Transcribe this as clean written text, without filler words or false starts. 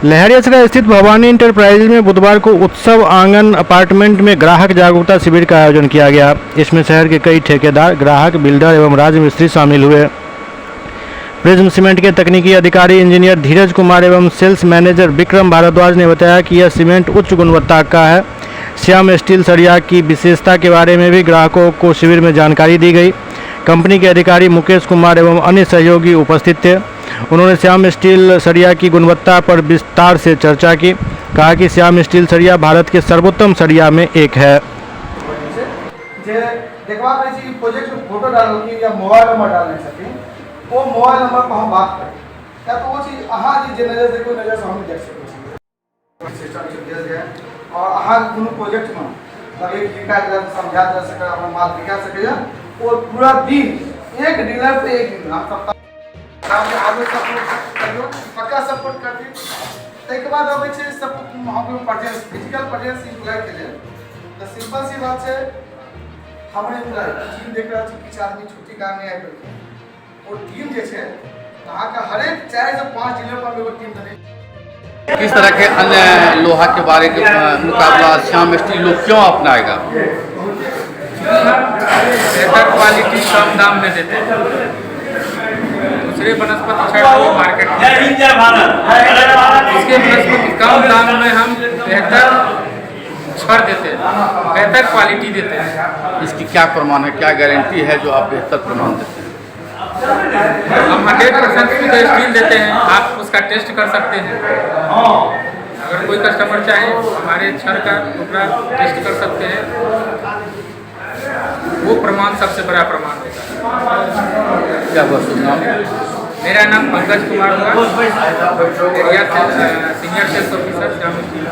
लहरियासराय स्थित भवानी इंटरप्राइजेज में बुधवार को उत्सव आंगन अपार्टमेंट में ग्राहक जागरूकता शिविर का आयोजन किया गया। इसमें शहर के कई ठेकेदार, ग्राहक, बिल्डर एवं राजमिस्त्री शामिल हुए। प्रिज्म सीमेंट के तकनीकी अधिकारी इंजीनियर धीरज कुमार एवं सेल्स मैनेजर विक्रम भारद्वाज ने बताया कि यह सीमेंट उच्च गुणवत्ता का है। श्याम स्टील सरिया की विशेषता के बारे में भी ग्राहकों को शिविर में जानकारी दी गई। कंपनी के अधिकारी मुकेश कुमार एवं अन्य सहयोगी उपस्थित थे। उन्होंने श्याम स्टील सरिया की गुणवत्ता पर विस्तार से चर्चा की। कहा कि श्याम स्टील सरिया भारत के सर्वोत्तम सरिया में एक है। प्रोजेक्ट में फोटो डालने या मोबाइल नंबर डालने सके वो मोबाइल नंबर पर हम बात करें या तो वो चीज़ अहाँ जी नज़र से कोई नज़र से हम देख सके सिस्टम से दिया गया और अहाँ कोनो प्रोजेक्ट में तब एक लिखा के समझा जा सके अपना माल दिखा सके और पूरा दिन एक डीलर पे एक दिन हम सब आगे सपोर्ट करियो पक्का सपोर्ट करती तक बाद अब सब हम प्रेजेंस फिजिकल प्रेजेंस इम्प्लॉय के लिए तो सिंपल सी बात है हमारे एम्प्लॉय टीम देख रहा है कि आदमी छुट्टी काम नहीं आए और टीम जैसे कहाँ का हर एक 4 से 5 जिले पर वो टीम बने। किस तरह के अन्य लोहा के बारे के मुकाबला श्याम स्टील लोग क्यों अपनाएगा? बेहतर क्वालिटी कम दाम में देते हैं। दूसरे वनस्पति छड़ मार्केट में इसके वनस्पति कम दाम में हम बेहतर छड़ देते हैं, बेहतर क्वालिटी देते हैं। इसकी क्या प्रमाण है, क्या गारंटी है जो आप बेहतर प्रमाण देते हैं? हम 100% शुद्ध स्टील देते हैं। आप उसका टेस्ट कर सकते हैं। अगर कोई कस्टमर चाहे हमारे छड़ का टुकड़ा टेस्ट कर सकते हैं। वो प्रमाण सबसे बड़ा प्रमाण होता है। क्या हुआ सुनाम? मेरा नाम पंकज कुमार हुआ, area senior sales officer Shyam steel.